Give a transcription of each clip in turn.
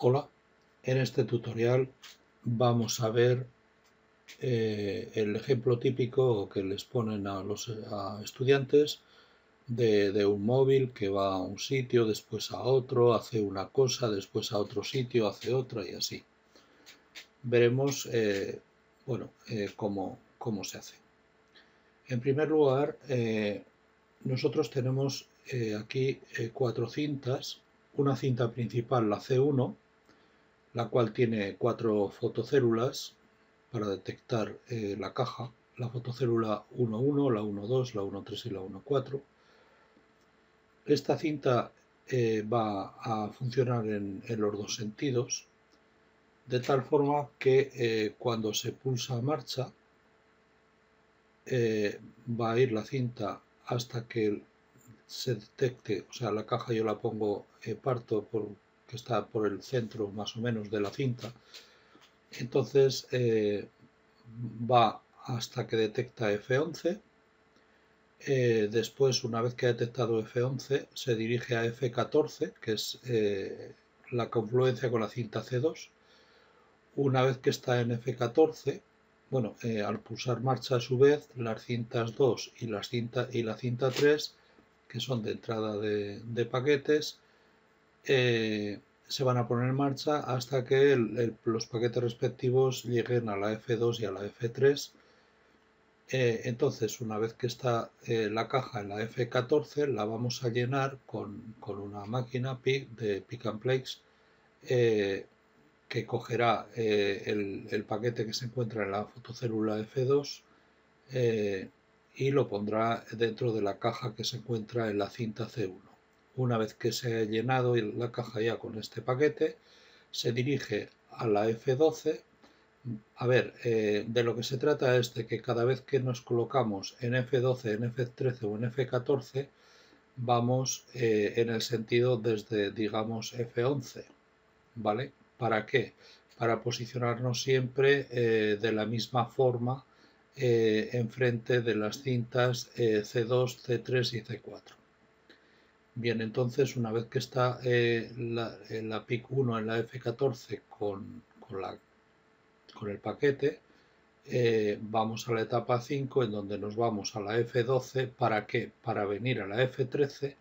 Hola, en este tutorial vamos a ver el ejemplo típico que les ponen a los estudiantes de un móvil que va a un sitio, después a otro, hace una cosa, después a otro sitio, hace otra y así. Veremos cómo se hace. En primer lugar, nosotros tenemos aquí cuatro cintas. Una cinta principal, la C1, la cual tiene 4 fotocélulas para detectar la caja, la fotocélula 1.1, la 1.2, la 1.3 y la 1.4. Esta cinta va a funcionar en los dos sentidos, de tal forma que cuando se pulsa marcha va a ir la cinta hasta que se detecte, o sea, la caja yo la pongo, parto que está por el centro más o menos de la cinta. Entonces va hasta que detecta F11. Después, una vez que ha detectado F11, se dirige a F14, que es la confluencia con la cinta C2. Una vez que está en F14, al pulsar marcha a su vez, las cintas 2 y la cinta 3, que son de entrada de paquetes, se van a poner en marcha hasta que los paquetes respectivos lleguen a la F2 y a la F3. Entonces, una vez que está la caja en la F14, la vamos a llenar con una máquina de pick and place que cogerá el paquete que se encuentra en la fotocélula F2 y lo pondrá dentro de la caja que se encuentra en la cinta C1. Una vez que se ha llenado la caja ya con este paquete, se dirige a la F12. A ver, de lo que se trata es de que cada vez que nos colocamos en F12, en F13 o en F14, vamos en el sentido desde, digamos, F11, ¿vale? ¿Para qué? Para posicionarnos siempre de la misma forma enfrente de las cintas C2, C3 y C4. Bien, entonces una vez que está la PIC 1 en la F14 con el paquete, vamos a la etapa 5 en donde nos vamos a la F12. ¿Para qué? Para venir a la F13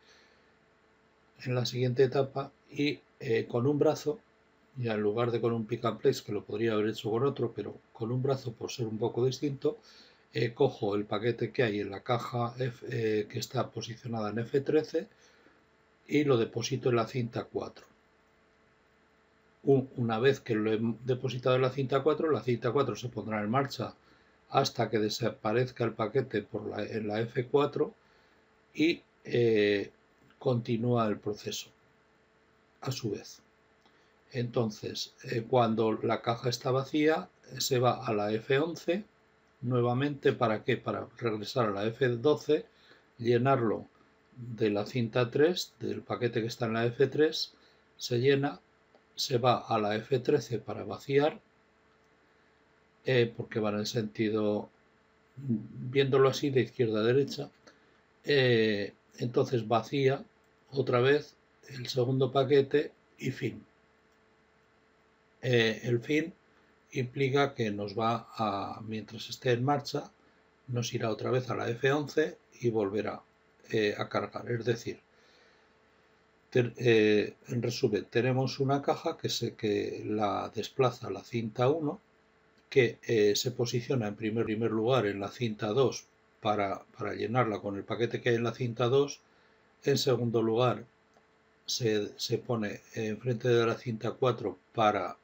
en la siguiente etapa y con un brazo, ya en lugar de con un pick and place, que lo podría haber hecho con otro, pero con un brazo por ser un poco distinto, cojo el paquete que hay en la caja que está posicionada en F13 y lo deposito en la cinta 4. Una vez que lo he depositado en la cinta 4, la cinta 4 se pondrá en marcha hasta que desaparezca el paquete en la F4 y continúa el proceso a su vez. Entonces, cuando la caja está vacía, se va a la F11 nuevamente. ¿Para qué? Para regresar a la F12, llenarlo de la cinta 3, del paquete que está en la F3, se llena, se va a la F13 para vaciar, porque va en el sentido, viéndolo así, de izquierda a derecha. Entonces vacía otra vez el segundo paquete y fin. El fin implica que nos va mientras esté en marcha, nos irá otra vez a la F11 y volverá a cargar. Es decir, en resumen, tenemos una caja que la desplaza la cinta 1, que se posiciona en primer lugar en la cinta 2 para llenarla con el paquete que hay en la cinta 2. En segundo lugar, se pone enfrente de la cinta 4 para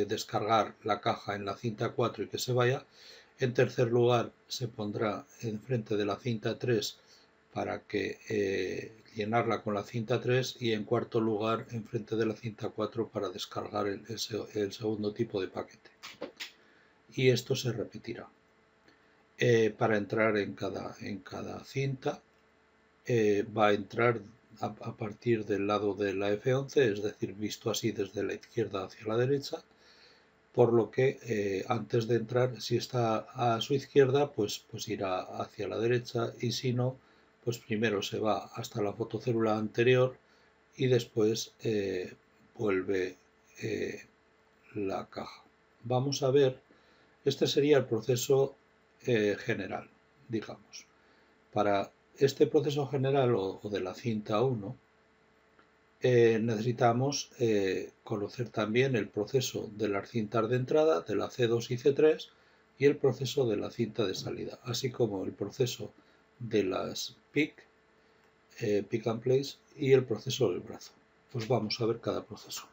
descargar la caja en la cinta 4 y que se vaya. En tercer lugar, se pondrá enfrente de la cinta 3 para llenarla con la cinta 3 y en cuarto lugar enfrente de la cinta 4 para descargar el segundo tipo de paquete. Y esto se repetirá. Para entrar en cada cinta va a entrar a partir del lado de la F11, es decir, visto así desde la izquierda hacia la derecha, por lo que antes de entrar, si está a su izquierda, pues irá hacia la derecha, y si no, pues primero se va hasta la fotocélula anterior y después vuelve la caja. Vamos a ver, este sería el proceso general, digamos. Para este proceso general o de la cinta 1, necesitamos conocer también el proceso de las cintas de entrada, de la C2 y C3, y el proceso de la cinta de salida, así como el proceso de las pick and place, y el proceso del brazo. Pues vamos a ver cada proceso.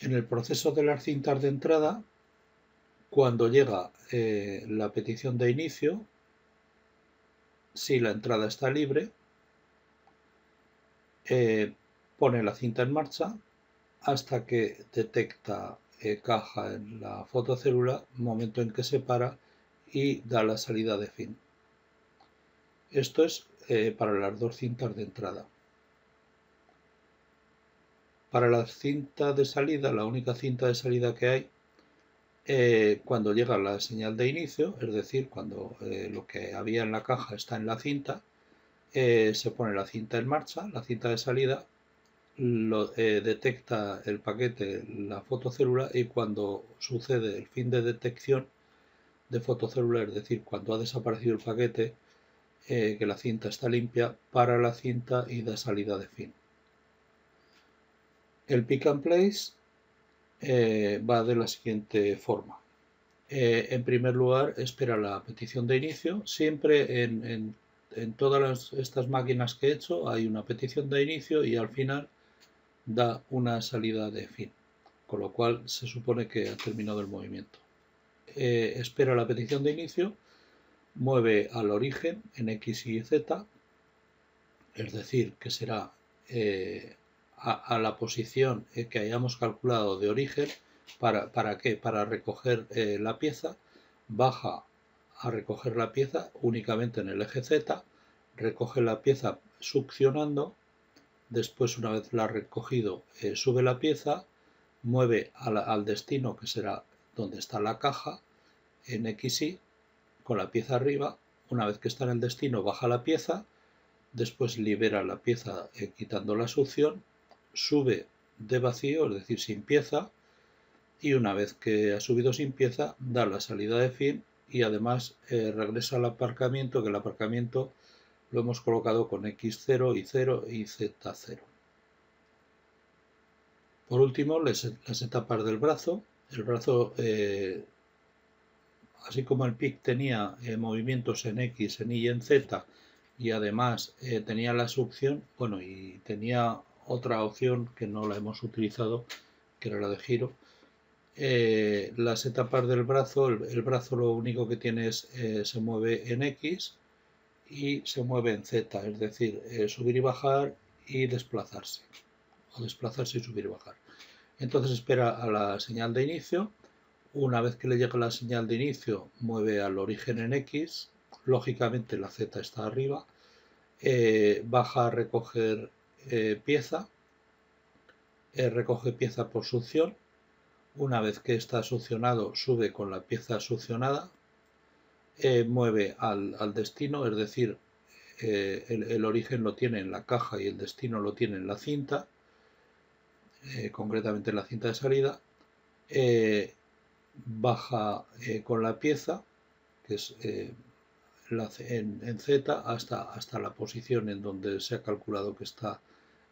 En el proceso de las cintas de entrada, cuando llega la petición de inicio, si la entrada está libre, pone la cinta en marcha hasta que detecta caja en la fotocélula, momento en que se para y da la salida de fin. Esto es para las dos cintas de entrada. Para la cinta de salida, la única cinta de salida que hay, cuando llega la señal de inicio, es decir, cuando lo que había en la caja está en la cinta, se pone la cinta en marcha, la cinta de salida, detecta el paquete la fotocélula, y cuando sucede el fin de detección de fotocélula, es decir, cuando ha desaparecido el paquete, que la cinta está limpia, para la cinta y da salida de fin. El pick and place va de la siguiente forma. En primer lugar, espera la petición de inicio. Siempre en todas estas máquinas que he hecho hay una petición de inicio y al final da una salida de fin, con lo cual se supone que ha terminado el movimiento. Espera la petición de inicio, mueve al origen en X y Z, es decir, que será a la posición que hayamos calculado de origen. ¿Para qué? Para recoger la pieza. Baja a recoger la pieza únicamente en el eje Z, recoge la pieza succionando. Después, una vez la ha recogido, sube la pieza, mueve al destino, que será donde está la caja, en XY, con la pieza arriba. Una vez que está en el destino, baja la pieza, después libera la pieza quitando la succión, sube de vacío, es decir, sin pieza, y una vez que ha subido sin pieza, da la salida de fin y además regresa al aparcamiento, que el aparcamiento lo hemos colocado con X0 y 0 y Z0. Por último, las etapas del brazo. El brazo, así como el pick tenía movimientos en X, en Y y en Z, y además tenía la succión, bueno, y tenía otra opción que no la hemos utilizado, que era la de giro. Las etapas del brazo, el brazo lo único que tiene es se mueve en X y se mueve en Z, es decir, subir y bajar y desplazarse, o desplazarse y subir y bajar. Entonces espera a la señal de inicio. Una vez que le llega la señal de inicio, mueve al origen en X, lógicamente la Z está arriba, baja a recoger pieza, recoge pieza por succión. Una vez que está succionado, sube con la pieza succionada, mueve al destino, es decir, el origen lo tiene en la caja y el destino lo tiene en la cinta, concretamente en la cinta de salida. Baja con la pieza, que es en Z, hasta la posición en donde se ha calculado que está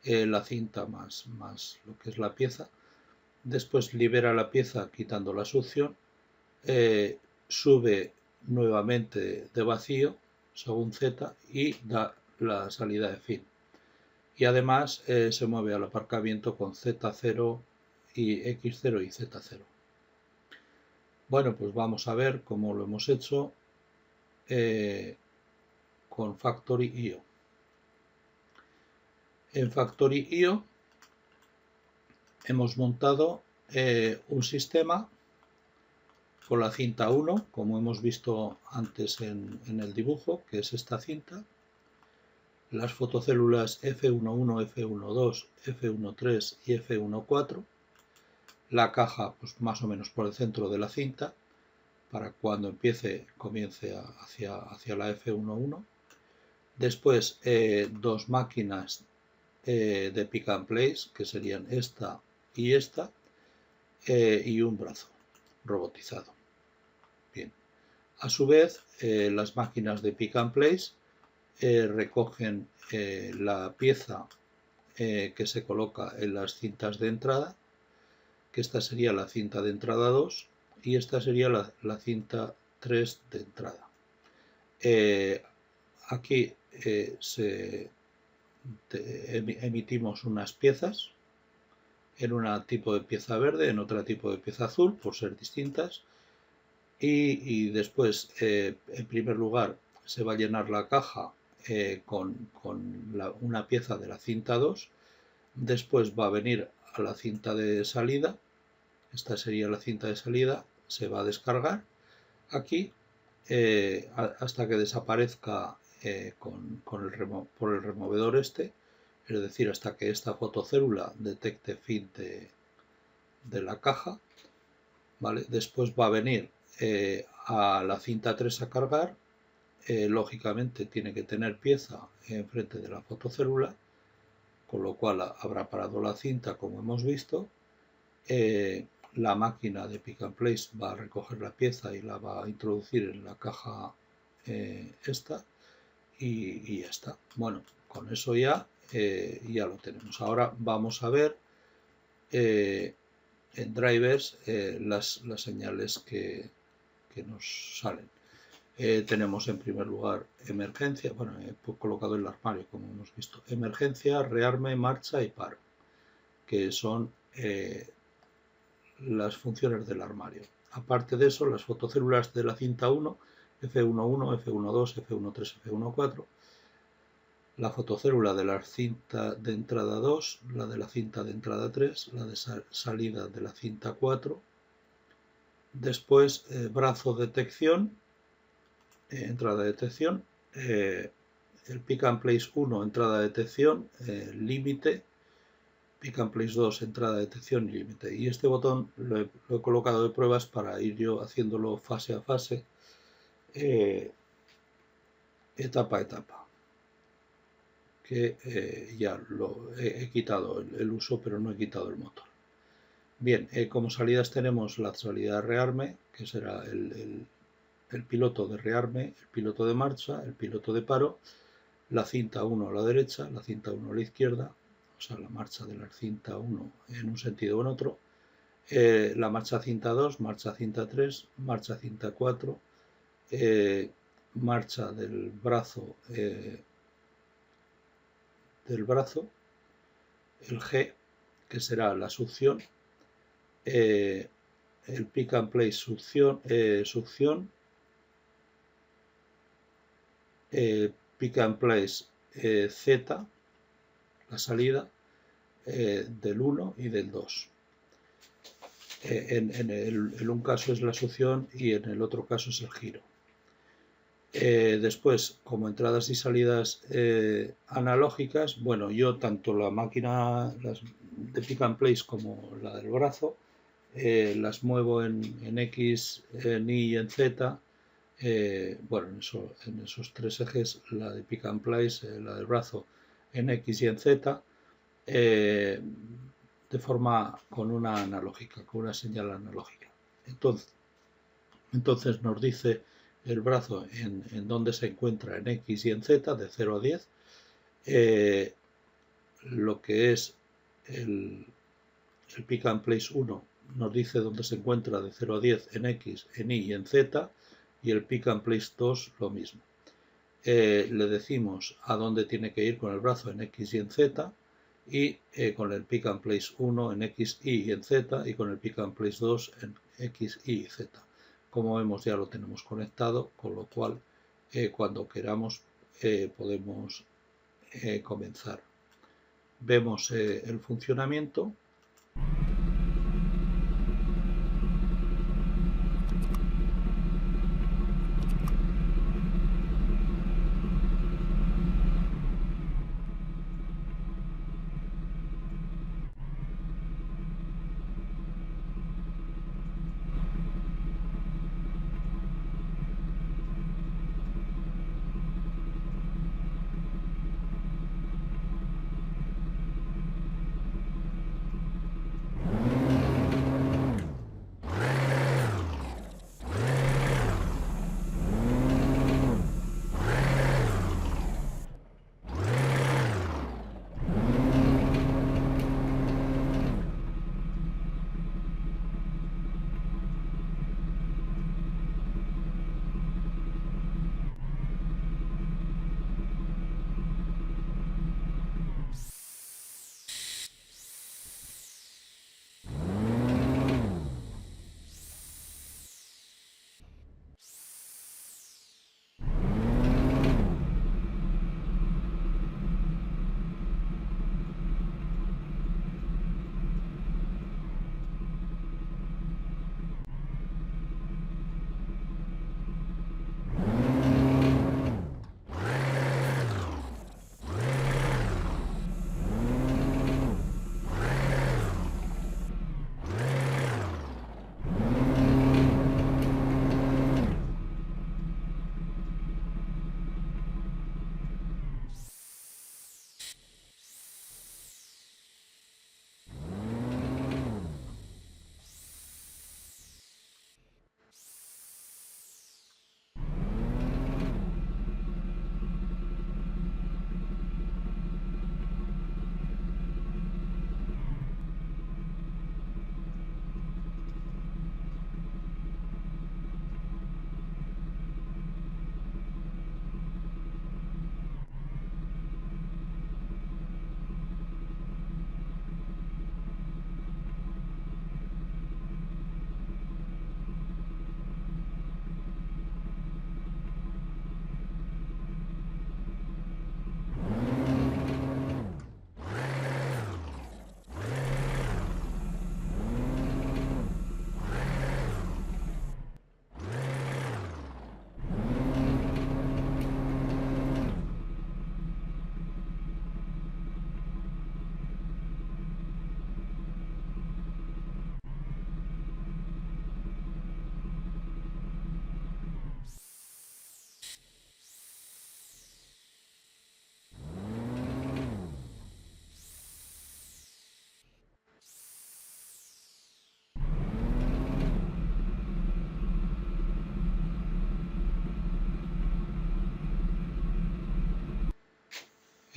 la cinta más lo que es la pieza. Después libera la pieza quitando la succión, sube nuevamente de vacío según Z y da la salida de fin. Y además se mueve al aparcamiento con Z0 y X0 y Z0. Bueno, pues vamos a ver cómo lo hemos hecho con Factory.io. En Factory.io hemos montado un sistema con la cinta 1, como hemos visto antes en el dibujo, que es esta cinta, las fotocélulas F11, F12, F13 y F14, la caja pues más o menos por el centro de la cinta, para cuando comience hacia la F11. Después dos máquinas de pick and place, que serían esta y un brazo robotizado. Bien. A su vez, las máquinas de pick and place recogen la pieza que se coloca en las cintas de entrada, que esta sería la cinta de entrada 2 y esta sería la cinta 3 de entrada. Aquí emitimos unas piezas, en una tipo de pieza verde, en otra tipo de pieza azul, por ser distintas, y después, en primer lugar, se va a llenar la caja con una pieza de la cinta 2, después va a venir a la cinta de salida, esta sería la cinta de salida, se va a descargar aquí hasta que desaparezca por el removedor este, es decir, hasta que esta fotocélula detecte fin de la caja, ¿vale? Después va a venir a la cinta 3 a cargar, lógicamente tiene que tener pieza enfrente de la fotocélula, con lo cual habrá parado la cinta como hemos visto. La máquina de pick and place va a recoger la pieza y la va a introducir en la caja esta y ya está. Bueno, con eso ya lo tenemos. Ahora vamos a ver en drivers las señales que nos salen. Tenemos en primer lugar emergencia, bueno, he colocado el armario como hemos visto, emergencia, rearme, marcha y paro, que son las funciones del armario. Aparte de eso, las fotocélulas de la cinta 1, F11, F12, F13, F14, la fotocélula de la cinta de entrada 2, la de la cinta de entrada 3, la de salida de la cinta 4, después brazo detección, entrada de detección, el pick and place 1, entrada de detección, límite, pick and place 2, entrada de detección y límite. Y este botón lo he colocado de pruebas para ir yo haciéndolo fase a fase, etapa a etapa, que ya lo he quitado el uso, pero no he quitado el motor. Bien, como salidas tenemos la salida de rearme, que será el piloto de rearme, el piloto de marcha, el piloto de paro, la cinta 1 a la derecha, la cinta 1 a la izquierda, o sea, la marcha de la cinta 1 en un sentido o en otro, la marcha cinta 2, marcha cinta 3, marcha cinta 4, marcha del brazo, el G, que será la succión, el pick and place succión, pick and place Z, la salida del 1 y del 2. En un caso es la succión y en el otro caso es el giro. Después, como entradas y salidas analógicas, bueno, yo tanto la máquina de pick and place como la del brazo las muevo en X, en Y y en Z. Bueno, en esos tres ejes, la de pick and place, la del brazo en X y en Z, de forma con una analógica, con una señal analógica. Entonces nos dice el brazo en donde se encuentra en X y en Z, de 0 a 10, lo que es el pick and place 1 nos dice dónde se encuentra de 0 a 10 en X, en Y y en Z, y el pick and place 2 lo mismo. Le decimos a dónde tiene que ir con el brazo en X y en Z, y con el pick and place 1 en X, Y y en Z, y con el pick and place 2 en X, Y y Z. Como vemos, ya lo tenemos conectado, con lo cual cuando queramos podemos comenzar. Vemos el funcionamiento.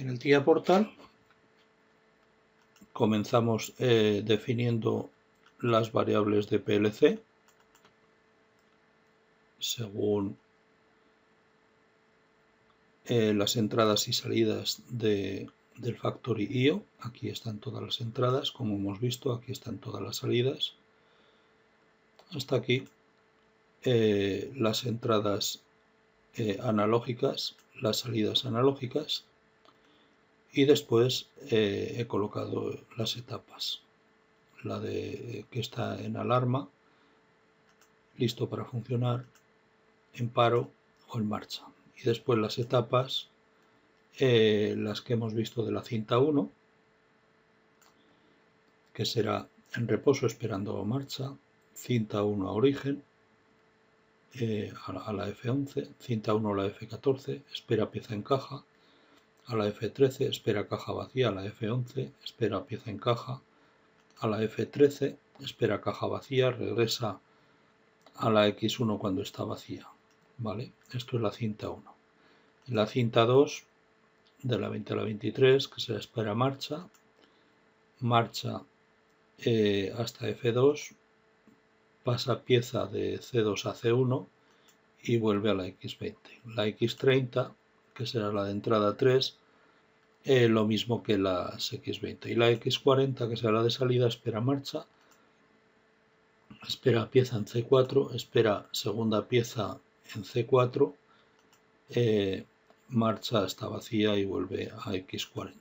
En el TIA Portal comenzamos definiendo las variables de PLC según las entradas y salidas del Factory IO. Aquí están todas las entradas, como hemos visto, aquí están todas las salidas. Hasta aquí las entradas analógicas, las salidas analógicas, y después he colocado las etapas. La de que está en alarma, listo para funcionar, en paro o en marcha. Y después las etapas, las que hemos visto de la cinta 1, que será en reposo esperando marcha, cinta 1 a origen, a la F11, cinta 1 a la F14, espera pieza en caja, a la F13, espera caja vacía, a la F11, espera pieza en caja, a la F13, espera caja vacía, regresa a la X1 cuando está vacía. ¿Vale? Esto es la cinta 1. En la cinta 2, de la 20 a la 23, que será espera marcha, marcha hasta F2, pasa pieza de C2 a C1 y vuelve a la X20. La X30, que será la de entrada 3, lo mismo que las X20. Y la X40, que será la de salida, espera marcha, espera pieza en C4, espera segunda pieza en C4, marcha hasta vacía y vuelve a X40.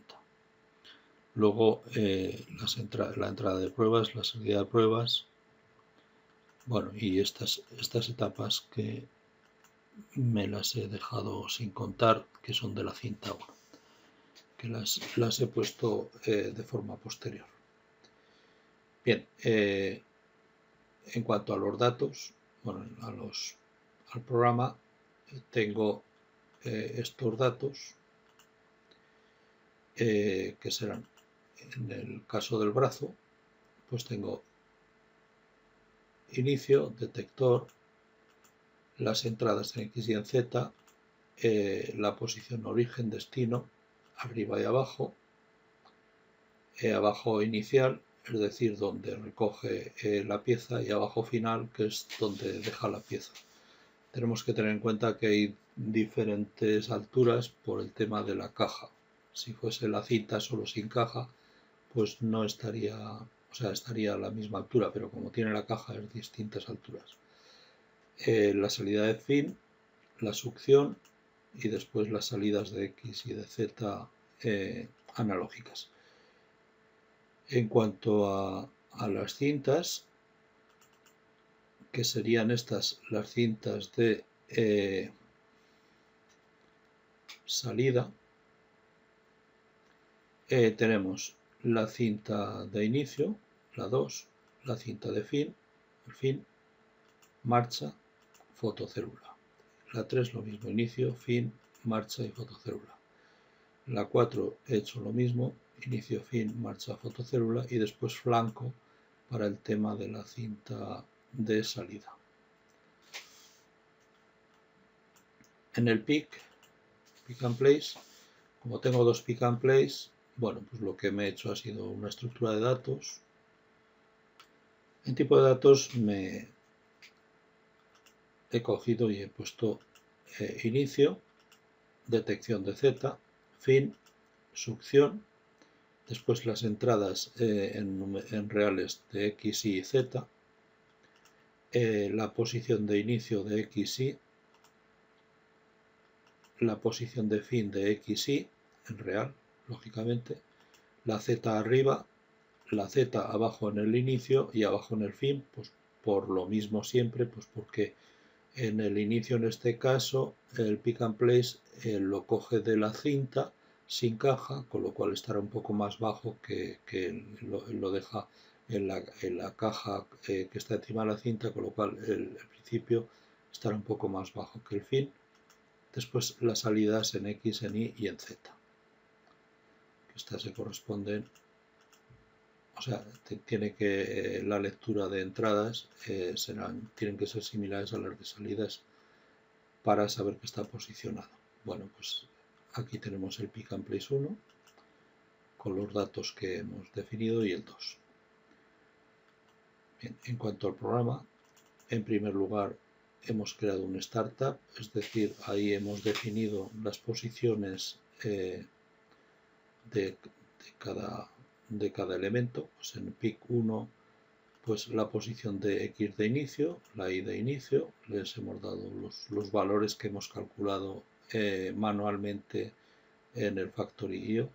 Luego la entrada de pruebas, la salida de pruebas, bueno, y estas etapas que me las he dejado sin contar, que son de la cinta 1, que las he puesto de forma posterior. Bien, en cuanto a los datos, bueno, al programa, tengo estos datos que serán, en el caso del brazo, pues tengo inicio, detector, las entradas en X y en Z, la posición origen, destino, arriba y abajo, abajo inicial, es decir, donde recoge la pieza, y abajo final, que es donde deja la pieza. Tenemos que tener en cuenta que hay diferentes alturas por el tema de la caja. Si fuese la cinta solo sin caja, pues no estaría, o sea, estaría a la misma altura, pero como tiene la caja es distintas alturas. La salida de fin, la succión y después las salidas de X y de Z analógicas. En cuanto a las cintas, que serían estas las cintas de salida, tenemos la cinta de inicio, la 2, la cinta de fin, el fin, marcha, fotocélula. La 3 lo mismo, inicio, fin, marcha y fotocélula. La 4 he hecho lo mismo, inicio, fin, marcha, fotocélula, y después flanco para el tema de la cinta de salida. En el pick and place, como tengo dos pick and place, bueno, pues lo que me he hecho ha sido una estructura de datos. En tipo de datos me he cogido y he puesto inicio, detección de Z, fin, succión, después las entradas en reales de X, Y y Z, la posición de inicio de X, Y, la posición de fin de X, Y en real, lógicamente, la Z arriba, la Z abajo en el inicio y abajo en el fin, pues por lo mismo siempre, pues porque en el inicio, en este caso, el pick and place lo coge de la cinta sin caja, con lo cual estará un poco más bajo que lo deja en la caja que está encima de la cinta, con lo cual el principio estará un poco más bajo que el fin. Después las salidas en X, en Y y en Z. Estas se corresponden, o sea, la lectura de entradas tienen que ser similares a las de salidas para saber que está posicionado. Bueno, pues aquí tenemos el pick and place 1 con los datos que hemos definido y el 2. Bien, en cuanto al programa, en primer lugar hemos creado un startup, es decir, ahí hemos definido las posiciones de cada elemento. Pues en pick 1, pues la posición de X de inicio, la Y de inicio, les hemos dado los valores que hemos calculado manualmente en el factory.io.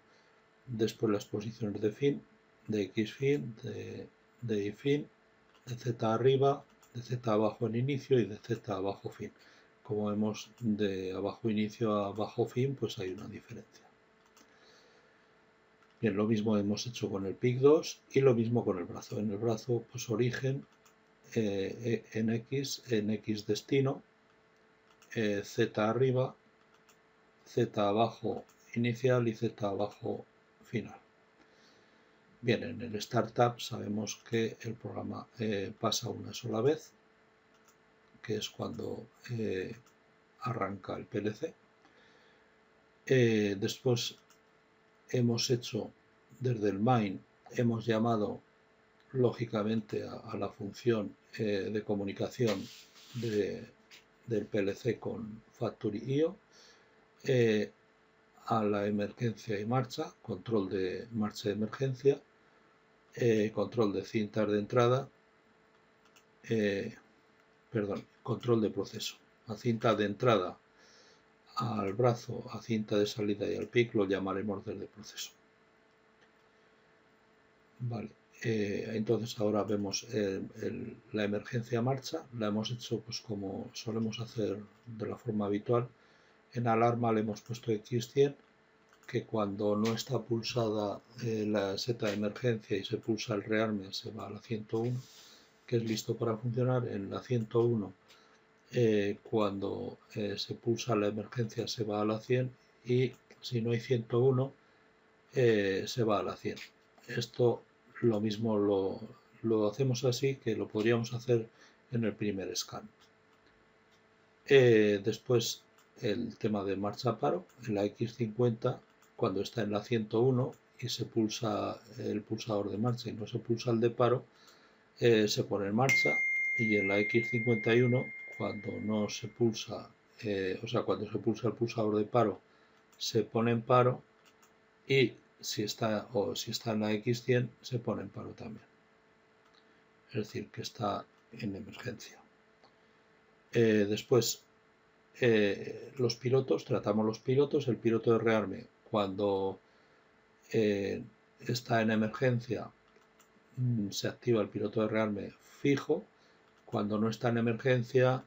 Después las posiciones de fin, de X fin, de Y fin, de Z arriba, de Z abajo en inicio y de Z abajo fin. Como vemos, de abajo inicio a abajo fin, pues hay una diferencia. Bien, lo mismo hemos hecho con el pick 2 y lo mismo con el brazo. En el brazo, pues origen en X destino, Z arriba, Z abajo inicial y Z abajo final. Bien, en el startup sabemos que el programa pasa una sola vez, que es cuando arranca el PLC. Después hemos hecho desde el main, hemos llamado lógicamente a la función de comunicación del PLC con factory.io, a la emergencia y marcha, control de marcha y emergencia, control de cintas de entrada, control de proceso. A cinta de entrada, al brazo, a cinta de salida y al pick lo llamaremos desde proceso. Vale, entonces ahora vemos la emergencia marcha, la hemos hecho pues como solemos hacer de la forma habitual. En alarma le hemos puesto X100, que cuando no está pulsada la seta de emergencia y se pulsa el rearme se va a la 101, que es listo para funcionar. En la 101 cuando se pulsa la emergencia se va a la 100 y si no hay 101 se va a la 100. Esto lo mismo lo hacemos así que lo podríamos hacer en el primer scan. Después el tema de marcha paro, en la X50 cuando está en la 101 y se pulsa el pulsador de marcha y no se pulsa el de paro, se pone en marcha, y en la X51 cuando no se pulsa, cuando se pulsa el pulsador de paro se pone en paro, y si está en la X100 se pone en paro también, es decir que está en emergencia. Después los pilotos, tratamos los pilotos. El piloto de rearme cuando está en emergencia se activa el piloto de rearme fijo. Cuando no está en emergencia,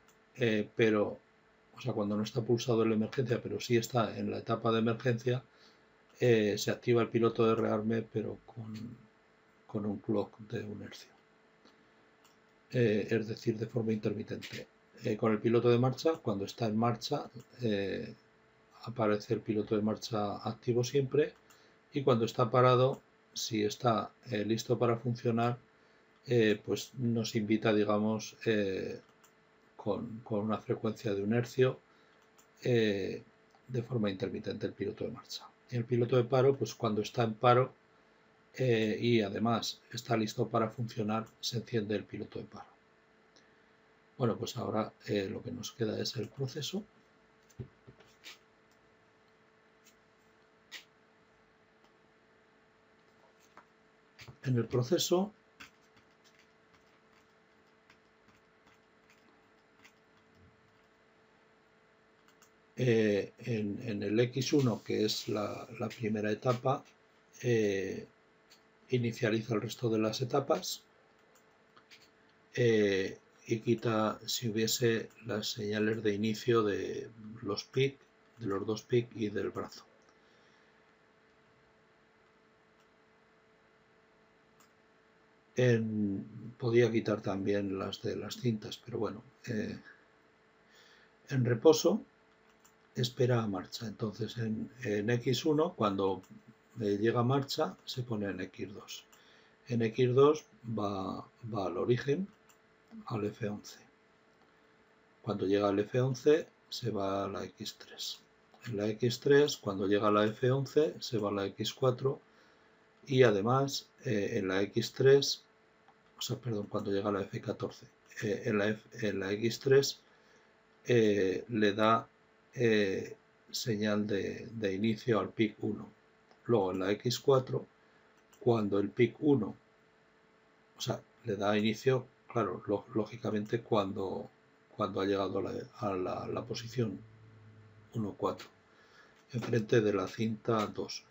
cuando no está pulsado en la emergencia, pero sí está en la etapa de emergencia, se activa el piloto de rearme, pero con un clock de un hercio. Es decir, de forma intermitente. Con el piloto de marcha, cuando está en marcha, aparece el piloto de marcha activo siempre, y cuando está parado, si está listo para funcionar, pues nos invita, digamos, con una frecuencia de un hercio, de forma intermitente el piloto de marcha. Y el piloto de paro, pues cuando está en paro y además está listo para funcionar, se enciende el piloto de paro. Bueno, pues ahora lo que nos queda es el proceso. En el proceso en el X1, que es la primera etapa, inicializa el resto de las etapas y quita si hubiese las señales de inicio de los PIC, de los dos PIC y del brazo. Podía quitar también las de las cintas, pero bueno, en reposo espera a marcha. Entonces en X1 cuando llega a marcha se pone en X2. En X2 va al origen, al F11. Cuando llega al F11 se va a la X3. en la X3, cuando llega a la F11 se va a la X4 y además en la X3, o sea, perdón, cuando llega a la F14, en la X3 le da señal de inicio al PIC 1. Luego en la X4, cuando el PIC 1, o sea, le da inicio, claro, lógicamente cuando ha llegado a la posición 1,4, enfrente de la cinta 2.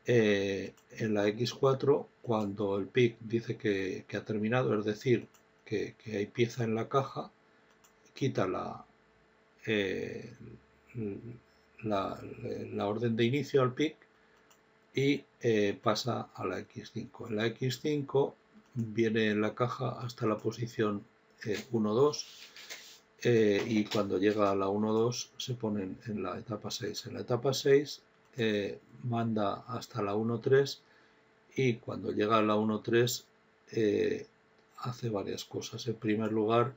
En la X4, cuando el PIC dice que ha terminado, es decir, que hay pieza en la caja, quita la orden de inicio al PIC y pasa a la X5. En la X5 viene la caja hasta la posición 1,2 y cuando llega a la 1,2 se pone en la etapa 6. En la etapa 6 manda hasta la 1,3 y cuando llega a la 1,3 hace varias cosas. En primer lugar,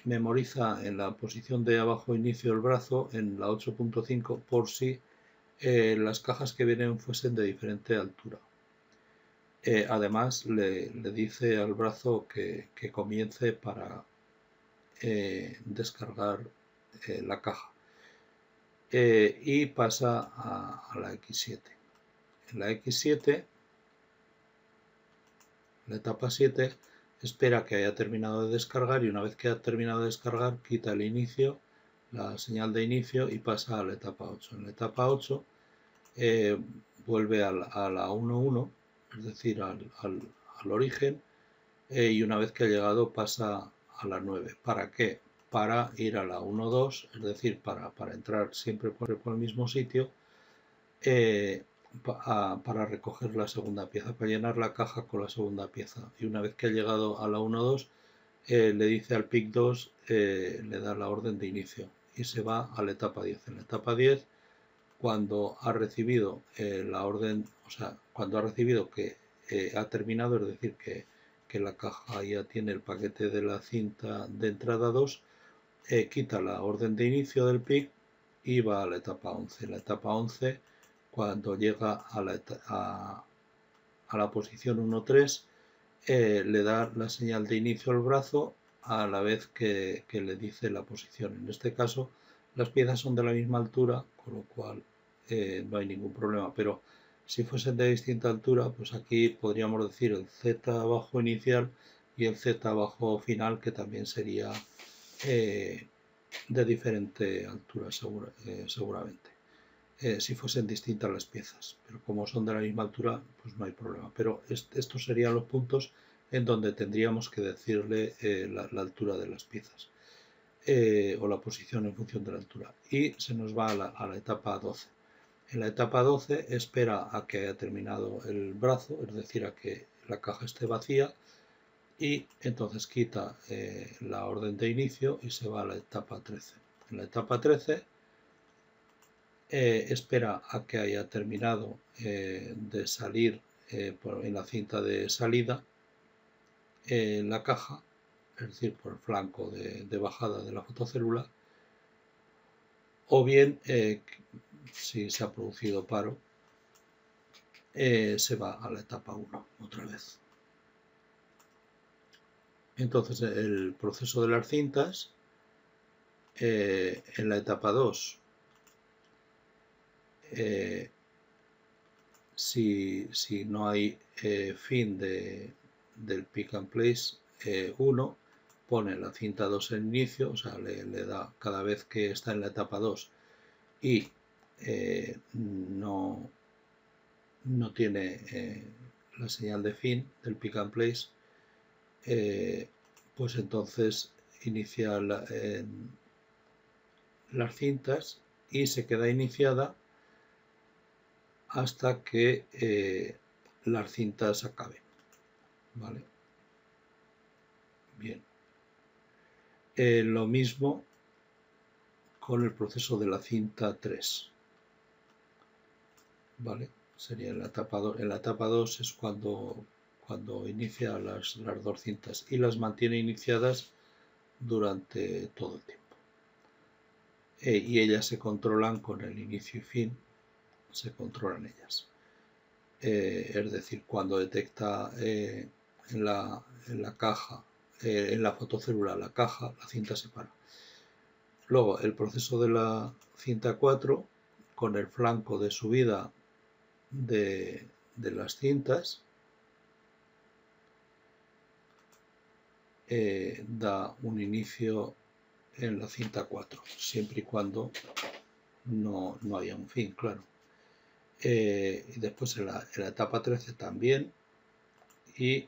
memoriza en la posición de abajo inicio el brazo en la 8.5 por si las cajas que vienen fuesen de diferente altura. Además le dice al brazo que comience para descargar la caja y pasa a la X7. En la X7, la etapa 7, espera que haya terminado de descargar y una vez que ha terminado de descargar quita el inicio, la señal de inicio y pasa a la etapa 8. En la etapa 8 vuelve a la 1.1, es decir, al origen, y una vez que ha llegado pasa a la 9. ¿Para qué? Para ir a la 1.2, es decir, para entrar siempre por el mismo sitio, para recoger la segunda pieza, para llenar la caja con la segunda pieza. Y una vez que ha llegado a la 1.2, le dice al PIC 2, le da la orden de inicio y se va a la etapa 10. En la etapa 10, cuando ha recibido la orden, o sea, cuando ha recibido que ha terminado, es decir, que la caja ya tiene el paquete de la cinta de entrada 2, quita la orden de inicio del PIC y va a la etapa 11. En la etapa 11, cuando llega a la posición 1.3, le da la señal de inicio al brazo a la vez que le dice la posición. En este caso, las piezas son de la misma altura, con lo cual no hay ningún problema, pero si fuesen de distinta altura, pues aquí podríamos decir el Z bajo inicial y el Z bajo final, que también sería de diferente altura seguramente, si fuesen distintas las piezas, pero como son de la misma altura, pues no hay problema. Pero estos serían los puntos en donde tendríamos que decirle la altura de las piezas o la posición en función de la altura. Y se nos va a la etapa 12. En la etapa 12 espera a que haya terminado el brazo, es decir, a que la caja esté vacía, y entonces quita la orden de inicio y se va a la etapa 13. En la etapa 13 espera a que haya terminado de salir en la cinta de salida la caja, es decir, por el flanco de bajada de la fotocélula, o bien, si se ha producido paro, se va a la etapa 1 otra vez. Entonces, el proceso de las cintas, en la etapa 2, si no hay fin del pick and place 1, pone la cinta 2 en inicio, o sea, le da cada vez que está en la etapa 2 y no tiene la señal de fin del pick and place, pues entonces inicia las cintas y se queda iniciada hasta que las cintas acaben. ¿Vale? Bien. Lo mismo con el proceso de la cinta 3. ¿Vale? Sería en la etapa 2. En la etapa 2 es cuando inicia las dos cintas y las mantiene iniciadas durante todo el tiempo. y ellas se controlan con el inicio y fin, se controlan ellas. Es decir, cuando detecta en la caja, en la fotocélula la caja, la cinta se para. Luego el proceso de la cinta 4 con el flanco de subida de las cintas da un inicio en la cinta 4, siempre y cuando no haya un fin, claro. Y después en la etapa 13 también, y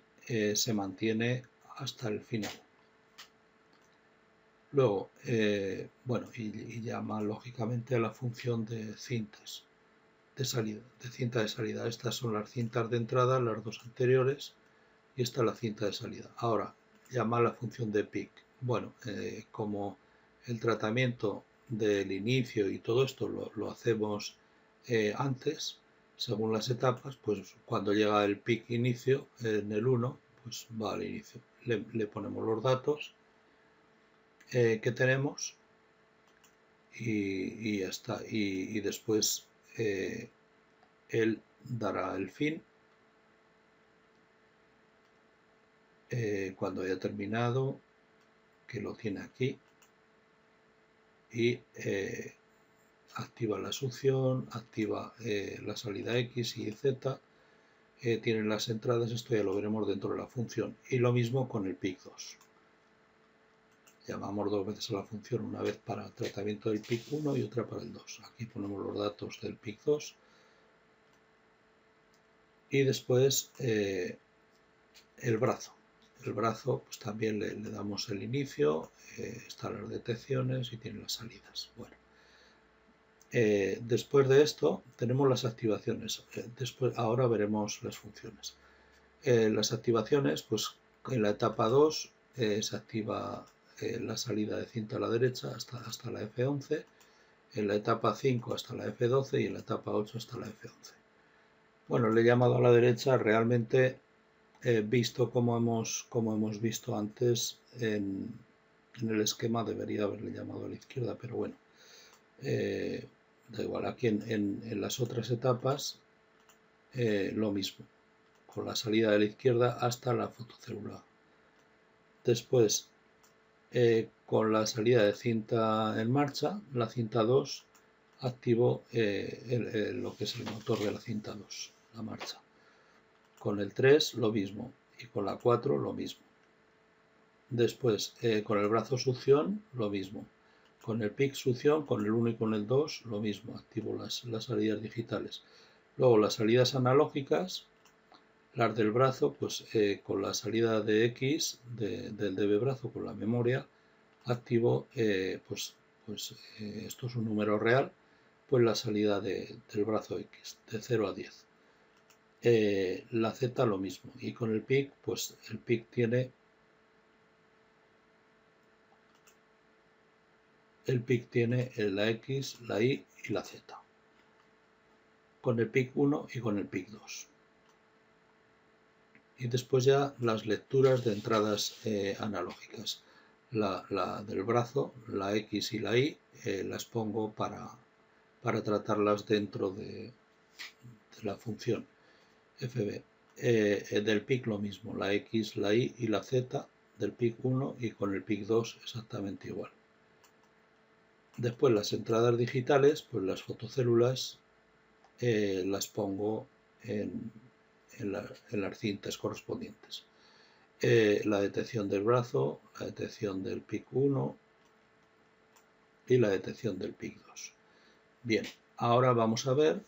se mantiene hasta el final. Luego, bueno, y llama lógicamente a la función de cintas de salida, de cinta de salida. Estas son las cintas de entrada, las dos anteriores, y esta es la cinta de salida. Ahora, llama a la función de PIC. Bueno, como el tratamiento del inicio y todo esto lo hacemos antes, según las etapas, pues cuando llega el PIC inicio en el 1, pues va al inicio. Le ponemos los datos que tenemos y ya está. Y después él dará el fin cuando haya terminado, que lo tiene aquí, y activa la succión, activa la salida X y Z, tienen las entradas, esto ya lo veremos dentro de la función, y lo mismo con el PIC 2. Llamamos dos veces a la función, una vez para el tratamiento del PIC 1 y otra para el 2. Aquí ponemos los datos del PIC 2 y después el brazo. El brazo, pues también le damos el inicio, están las detecciones y tiene las salidas. Bueno, después de esto tenemos las activaciones. Ahora veremos las funciones. Las activaciones, pues en la etapa 2 se activa la salida de cinta a la derecha hasta la F11, en la etapa 5 hasta la F12 y en la etapa 8 hasta la F11. Bueno, le he llamado a la derecha, realmente visto como hemos visto antes en el esquema, debería haberle llamado a la izquierda, pero bueno, da igual. Aquí en las otras etapas lo mismo, con la salida de la izquierda hasta la fotocélula. Después, con la salida de cinta en marcha, la cinta 2 activo lo que es el motor de la cinta 2, la marcha. Con el 3 lo mismo y con la 4 lo mismo. Después, con el brazo succión lo mismo. Con el PIC succión, con el 1 y con el 2 lo mismo, activo las salidas digitales. Luego las salidas analógicas, las del brazo, pues con la salida de X del DB brazo con la memoria, activo, esto es un número real, pues la salida del brazo X, de 0 a 10. La Z lo mismo, y con el PIC, pues el PIC tiene la X, la Y y la Z, con el PIC 1 y con el PIC 2. Y después ya las lecturas de entradas analógicas. La del brazo, la X y la Y, las pongo para tratarlas dentro de la función FB. Del PIC lo mismo, la X, la Y y la Z del PIC 1 y con el PIC 2 exactamente igual. Después las entradas digitales, pues las fotocélulas las pongo en las cintas correspondientes. La detección del brazo, la detección del PIC 1 y la detección del PIC 2. Bien, ahora vamos a ver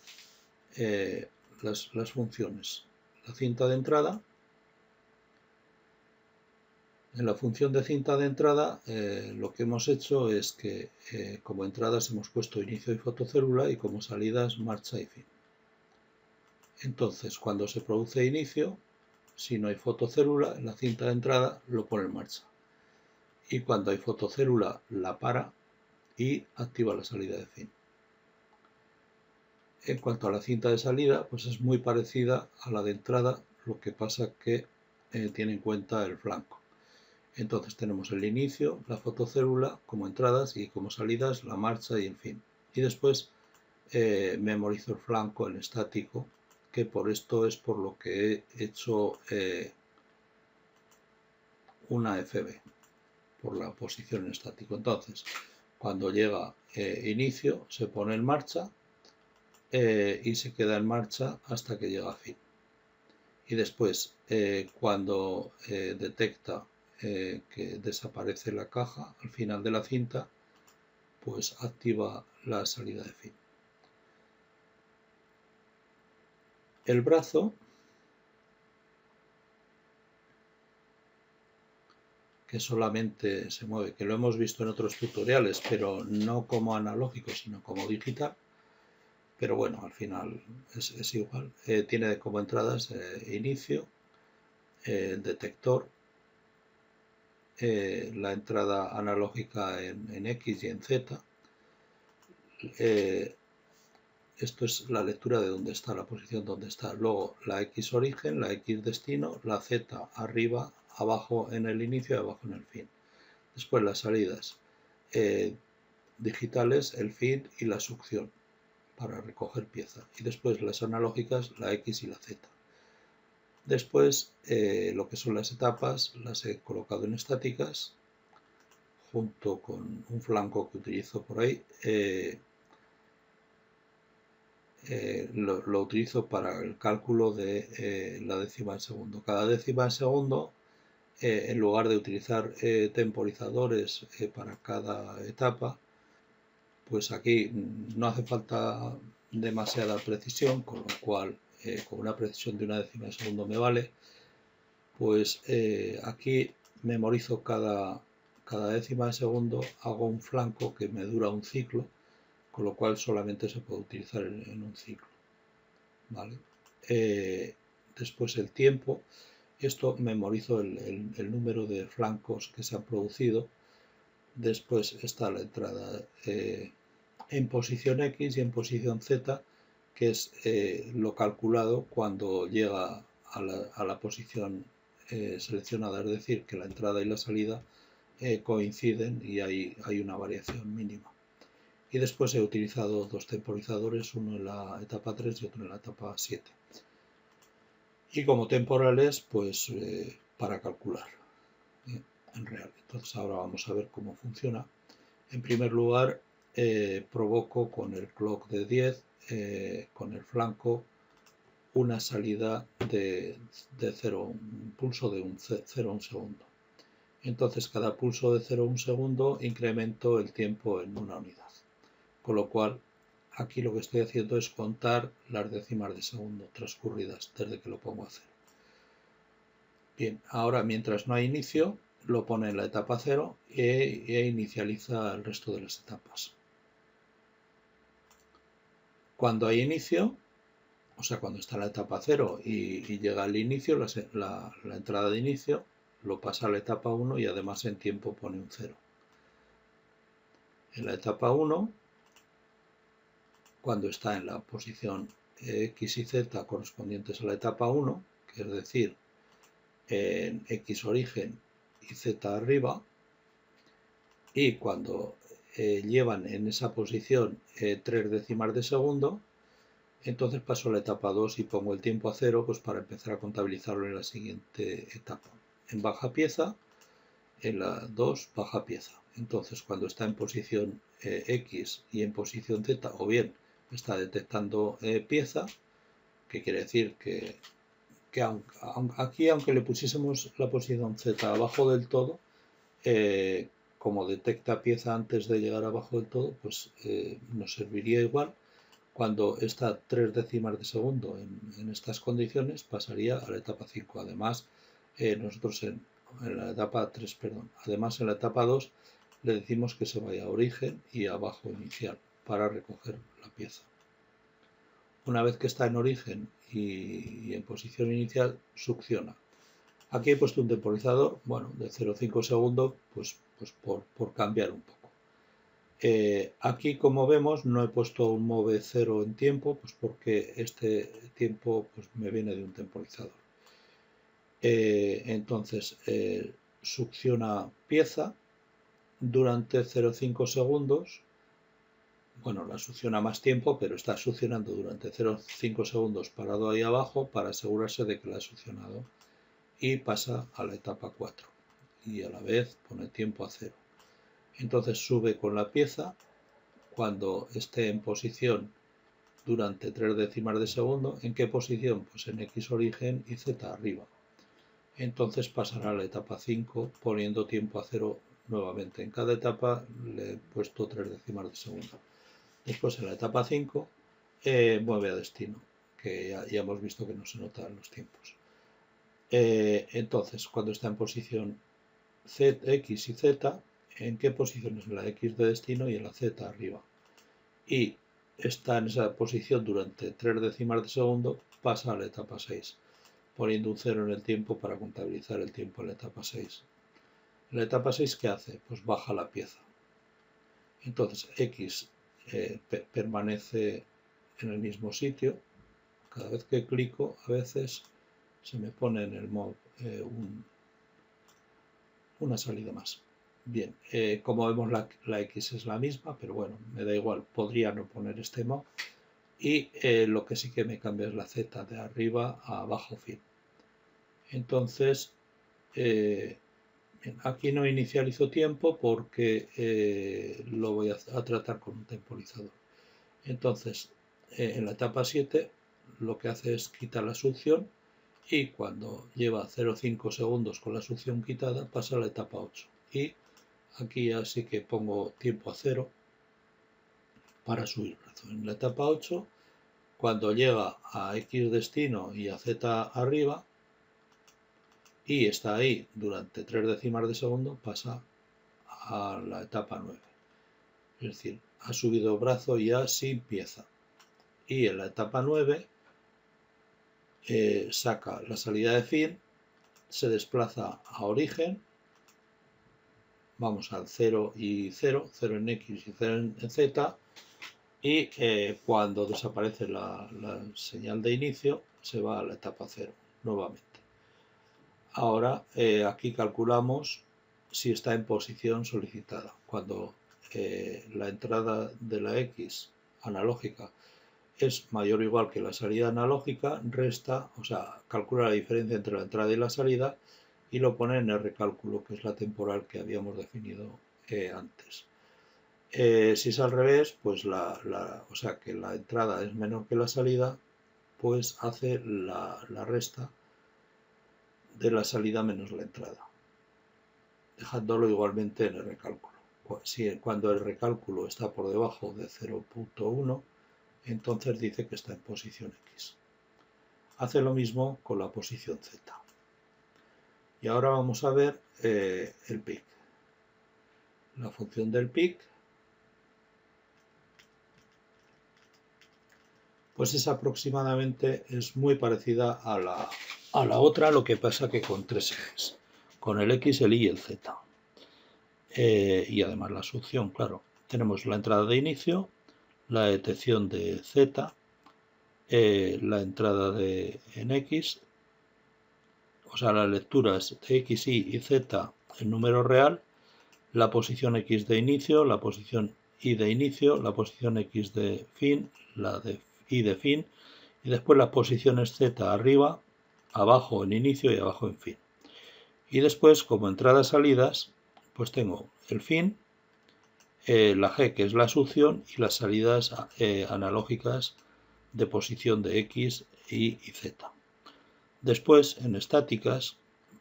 las funciones. La cinta de entrada. En la función de cinta de entrada lo que hemos hecho es que como entradas hemos puesto inicio y fotocélula y como salidas marcha y fin. Entonces, cuando se produce inicio, si no hay fotocélula, en la cinta de entrada lo pone en marcha. Y cuando hay fotocélula, la para y activa la salida de fin. En cuanto a la cinta de salida, pues es muy parecida a la de entrada, lo que pasa que tiene en cuenta el flanco. Entonces tenemos el inicio, la fotocélula como entradas y como salidas la marcha y el fin. Y después memorizo el flanco, el estático, que por esto es por lo que he hecho una FB, por la posición en estático. Entonces, cuando llega inicio, se pone en marcha y se queda en marcha hasta que llega a fin. Y después, cuando detecta que desaparece la caja al final de la cinta, pues activa la salida de fin. El brazo, que solamente se mueve, que lo hemos visto en otros tutoriales, pero no como analógico, sino como digital, pero bueno, al final es igual. Tiene como entradas inicio, el detector, la entrada analógica en X y en Z. Esto es la lectura de dónde está, la posición donde está. Luego la X origen, la X destino, la Z arriba, abajo en el inicio y abajo en el fin. Después las salidas digitales, el feed y la succión para recoger pieza. Y después las analógicas, la X y la Z. Después lo que son las etapas las he colocado en estáticas junto con un flanco que utilizo por ahí. Lo utilizo para el cálculo de la décima en segundo. Cada décima en segundo, en lugar de utilizar temporizadores para cada etapa, pues aquí no hace falta demasiada precisión, con lo cual con una precisión de una décima de segundo me vale. Pues aquí memorizo cada décima de segundo, hago un flanco que me dura un ciclo, con lo cual solamente se puede utilizar en un ciclo. ¿Vale? Después el tiempo, esto memorizo el número de flancos que se han producido. Después está la entrada en posición X y en posición Z, que es lo calculado cuando llega a la posición seleccionada, es decir, que la entrada y la salida coinciden y hay una variación mínima. Y después he utilizado dos temporizadores, uno en la etapa 3 y otro en la etapa 7. Y como temporales, pues para calcular en real. Entonces ahora vamos a ver cómo funciona. En primer lugar, provoco con el clock de 10, con el flanco, una salida de 0, un pulso de 0 a 1 segundo. Entonces cada pulso de 0 a 1 segundo incremento el tiempo en una unidad. Con lo cual, aquí lo que estoy haciendo es contar las décimas de segundo transcurridas desde que lo pongo a 0. Bien, ahora mientras no hay inicio, lo pone en la etapa 0 e inicializa el resto de las etapas. Cuando hay inicio, o sea, cuando está en la etapa 0 y llega al inicio, la entrada de inicio, lo pasa a la etapa 1 y además en tiempo pone un 0. En la etapa 1, cuando está en la posición X y Z correspondientes a la etapa 1, que es decir, en X origen y Z arriba, y cuando llevan en esa posición 3 décimas de segundo, entonces paso a la etapa 2 y pongo el tiempo a 0 pues para empezar a contabilizarlo en la siguiente etapa. En baja pieza, en la 2 baja pieza. Entonces cuando está en posición X y en posición Z, o bien está detectando pieza, que quiere decir que aquí, aunque le pusiésemos la posición Z abajo del todo, como detecta pieza antes de llegar abajo del todo, pues nos serviría igual. Cuando está 3 décimas de segundo en estas condiciones, pasaría a la etapa 5. Además, nosotros en la etapa 3, perdón, además en la etapa 2 le decimos que se vaya a origen y abajo inicial para recoger la pieza. Una vez que está en origen y en posición inicial, succiona. Aquí he puesto un temporizador, bueno, de 0,5 segundos, pues por cambiar un poco. Aquí, como vemos, no he puesto un move 0 en tiempo, pues porque este tiempo pues, me viene de un temporizador. Entonces, succiona pieza durante 0,5 segundos. Bueno, la succiona más tiempo, pero está succionando durante 0,5 segundos parado ahí abajo para asegurarse de que la ha succionado. Y pasa a la etapa 4. Y a la vez pone tiempo a 0. Entonces sube con la pieza. Cuando esté en posición durante 3 décimas de segundo, ¿en qué posición? Pues en X origen y Z arriba. Entonces pasará a la etapa 5 poniendo tiempo a 0 nuevamente. En cada etapa le he puesto 3 décimas de segundo. Después en la etapa 5 mueve a destino, que ya hemos visto que no se notan los tiempos. Entonces, cuando está en posición Z, X y Z, ¿en qué posiciones? En la X de destino y en la Z arriba. Y está en esa posición durante 3 décimas de segundo, pasa a la etapa 6, poniendo un 0 en el tiempo para contabilizar el tiempo en la etapa 6. En la etapa 6, ¿qué hace? Pues baja la pieza. Entonces, X permanece en el mismo sitio. Cada vez que clico, a veces se me pone en el mob una salida más. Bien, como vemos la X es la misma, pero bueno, me da igual, podría no poner este mob. Y lo que sí que me cambia es la Z de arriba a abajo fin. Entonces, bien, aquí no inicializo tiempo porque lo voy a tratar con un temporizador. Entonces, en la etapa 7 lo que hace es quitar la succión y cuando lleva 0,5 segundos con la succión quitada pasa a la etapa 8. Y aquí así que pongo tiempo a 0 para subir. En la etapa 8, cuando llega a X destino y a Z arriba y está ahí durante 3 décimas de segundo, pasa a la etapa 9. Es decir, ha subido brazo ya sin pieza. Y en la etapa 9 saca la salida de fin, se desplaza a origen, vamos al 0 y 0, 0 en X y 0 en Z, y cuando desaparece la señal de inicio se va a la etapa 0 nuevamente. Ahora aquí calculamos si está en posición solicitada. Cuando la entrada de la X analógica es mayor o igual que la salida analógica, resta, o sea, calcula la diferencia entre la entrada y la salida y lo pone en R cálculo, que es la temporal que habíamos definido antes. Si es al revés, pues o sea que la entrada es menor que la salida, pues hace la resta de la salida menos la entrada, dejándolo igualmente en el recálculo. Cuando el recálculo está por debajo de 0,1, entonces dice que está en posición X. Hace lo mismo con la posición Z. Y ahora vamos a ver el PIC. La función del PIC pues es aproximadamente, es muy parecida a la otra, lo que pasa que con 3 ejes, con el X, el Y y el Z. Y además la succión, claro. Tenemos la entrada de inicio, la detección de Z, la entrada en X, o sea, las lecturas de X, Y y Z en número real, la posición X de inicio, la posición Y de inicio, la posición X de fin, la de Y de fin, y después las posiciones Z arriba, abajo en inicio y abajo en fin. Y después, como entradas-salidas, pues tengo el fin, la G, que es la succión, y las salidas analógicas de posición de X, Y y Z. Después, en estáticas,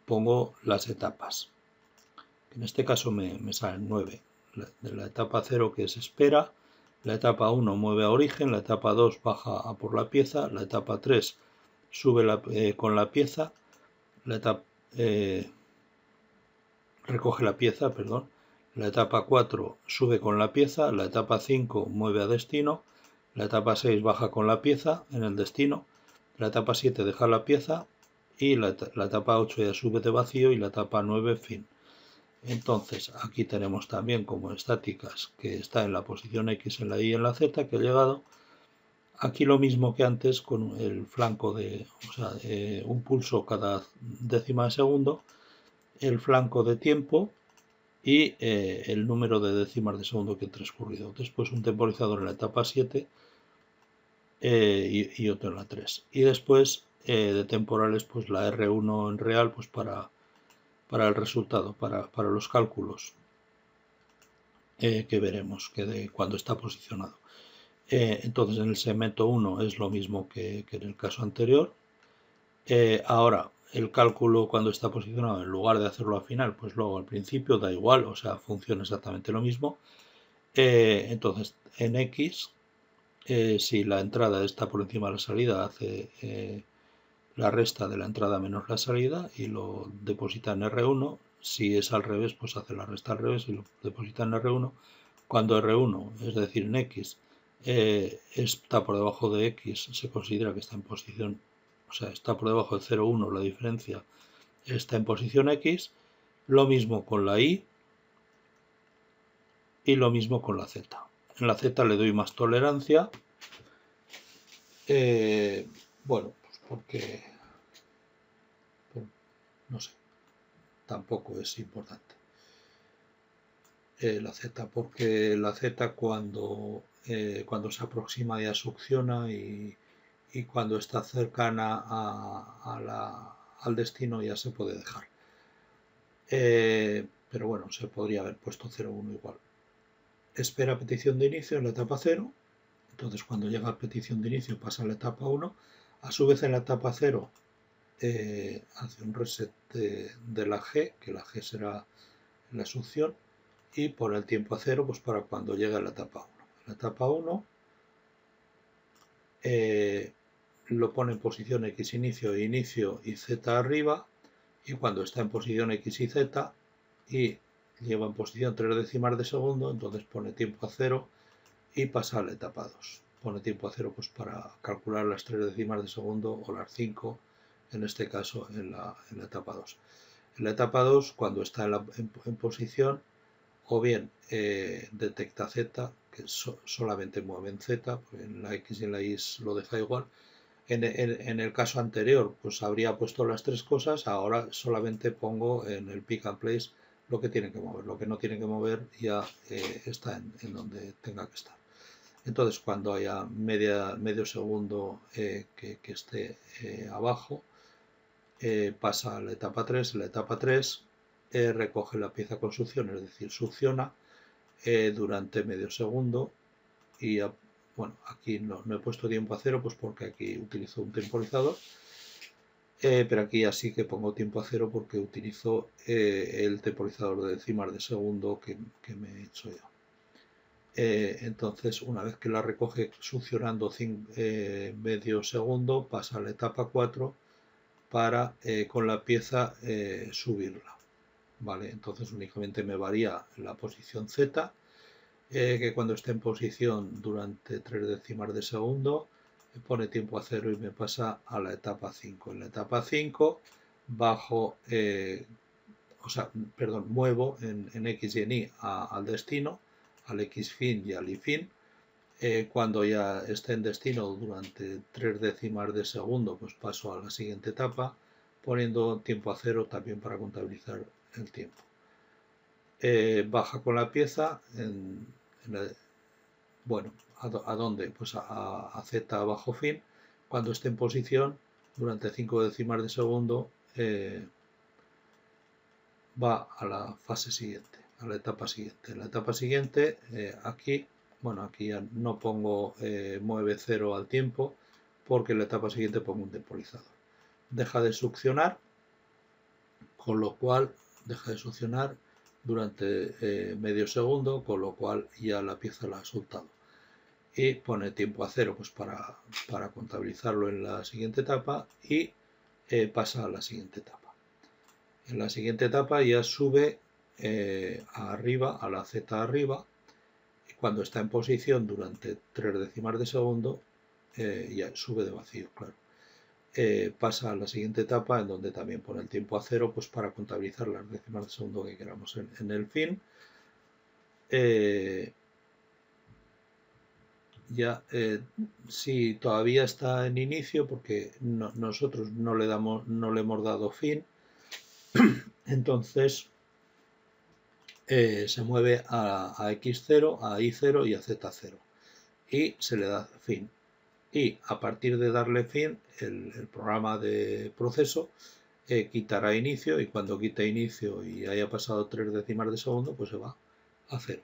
pongo las etapas. En este caso me salen 9. De la etapa 0, que es espera, la etapa 1 mueve a origen, la etapa 2 baja a por la pieza, la etapa 3 sube con la pieza, la etapa, recoge la pieza, perdón, la etapa 4 sube con la pieza, la etapa 5 mueve a destino, la etapa 6 baja con la pieza en el destino, la etapa 7 deja la pieza y la etapa 8 ya sube de vacío y la etapa 9 fin. Entonces aquí tenemos también como estáticas que está en la posición X, en la Y y en la Z, que ha llegado. Aquí lo mismo que antes con el flanco de, o sea, un pulso cada décima de segundo. el flanco de tiempo y el número de décimas de segundo que ha transcurrido. Después un temporizador en la etapa 7 y otro en la 3. Y después de temporales, pues la R1 en real, pues para el resultado, para los cálculos que veremos que de cuando está posicionado. Entonces en el segmento 1 es lo mismo que en el caso anterior. Ahora, el cálculo cuando está posicionado, en lugar de hacerlo al final, pues luego al principio da igual, o sea, funciona exactamente lo mismo. Entonces, en X, si la entrada está por encima de la salida, hace la resta de la entrada menos la salida y lo deposita en R1. Si es al revés, pues hace la resta al revés y lo deposita en R1. Cuando R1, es decir, en X, está por debajo de X, se considera que está en posición, o sea, está por debajo de 0,1, la diferencia está en posición X. Lo mismo con la Y y lo mismo con la Z. En la Z le doy más tolerancia. Bueno, pues porque, no sé, tampoco es importante. La Z, porque la Z cuando se aproxima ya succiona y cuando está cercana al destino ya se puede dejar. Pero bueno, se podría haber puesto 0,1 igual. Espera petición de inicio en la etapa 0. Entonces cuando llega a petición de inicio pasa a la etapa 1. A su vez en la etapa 0 hace un reset de la G, que la G será la succión, y pone el tiempo a 0 pues para cuando llegue a la etapa 1. La etapa 1 lo pone en posición X inicio y Z arriba, y cuando está en posición X y Z y lleva en posición 3 décimas de segundo, entonces pone tiempo a 0 y pasa a la etapa 2. Pone tiempo a 0 pues para calcular las 3 décimas de segundo o las 5, en este caso en la etapa 2. En la etapa 2, cuando está en posición, o bien detecta Z, que solamente mueve en Z, en la X y en la Y lo deja igual. En el caso anterior, pues habría puesto las tres cosas, ahora solamente pongo en el pick and place lo que tiene que mover, lo que no tiene que mover ya está en donde tenga que estar. Entonces, cuando haya medio segundo que esté abajo, pasa a la etapa 3. En la etapa 3 recoge la pieza con succión, es decir, succiona durante medio segundo y bueno, aquí no he puesto tiempo a 0 pues porque aquí utilizo un temporizador, pero aquí ya sí que pongo tiempo a 0 porque utilizo el temporizador de décimas de segundo que me he hecho ya. Entonces, una vez que la recoge succionando medio segundo, pasa a la etapa 4 para con la pieza subirla. Vale, entonces únicamente me varía la posición Z, que cuando esté en posición durante 3 décimas de segundo pone tiempo a 0 y me pasa a la etapa 5. En la etapa 5 bajo, muevo en X y en Y al destino, al X fin y al Y fin. Cuando ya esté en destino durante 3 décimas de segundo, pues paso a la siguiente etapa, poniendo tiempo a 0 también para contabilizar el tiempo. Baja con la pieza ¿a dónde? Pues a Z bajo fin. Cuando esté en posición durante 5 décimas de segundo va a la fase siguiente, a la etapa siguiente. En la etapa siguiente aquí ya no pongo mueve 0 al tiempo porque en la etapa siguiente pongo un temporizador. Deja de succionar, con lo cual deja de succionar durante medio segundo, con lo cual ya la pieza la ha soltado. Y pone tiempo a 0 pues para contabilizarlo en la siguiente etapa y pasa a la siguiente etapa. En la siguiente etapa ya sube arriba, a la Z arriba, y cuando está en posición durante 3 décimas de segundo, ya sube de vacío, claro. Pasa a la siguiente etapa en donde también pone el tiempo a 0 pues para contabilizar las décimas de segundo que queramos en el fin. Si todavía está en inicio porque nosotros no le hemos dado fin, entonces se mueve a X0, a Y0 y a Z0 y se le da fin. Y a partir de darle fin, el programa de proceso quitará inicio, y cuando quite inicio y haya pasado 3 décimas de segundo, pues se va a 0.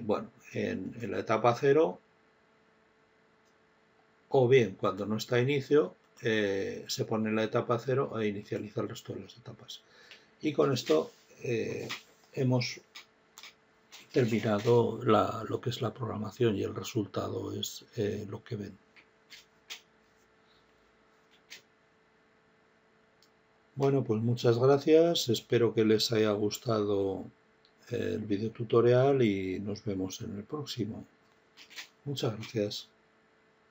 Bueno, en la etapa 0, o bien cuando no está a inicio, se pone en la etapa 0 e inicializa el resto de las etapas. Y con esto hemos terminado lo que es la programación, y el resultado es lo que ven. Bueno, pues muchas gracias, espero que les haya gustado el video tutorial y nos vemos en el próximo. Muchas gracias.